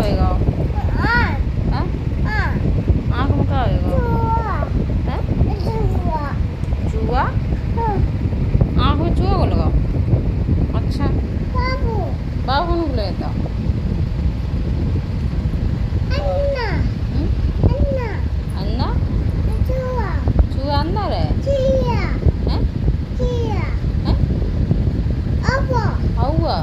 आवेगा? हैं? आँख में क्या आवेगा? हैं? चूहा? आँख में चूहा को लगा? अच्छा बाबू को लेता अन्ना चूहा अंदर है? हैं? हैं? हवा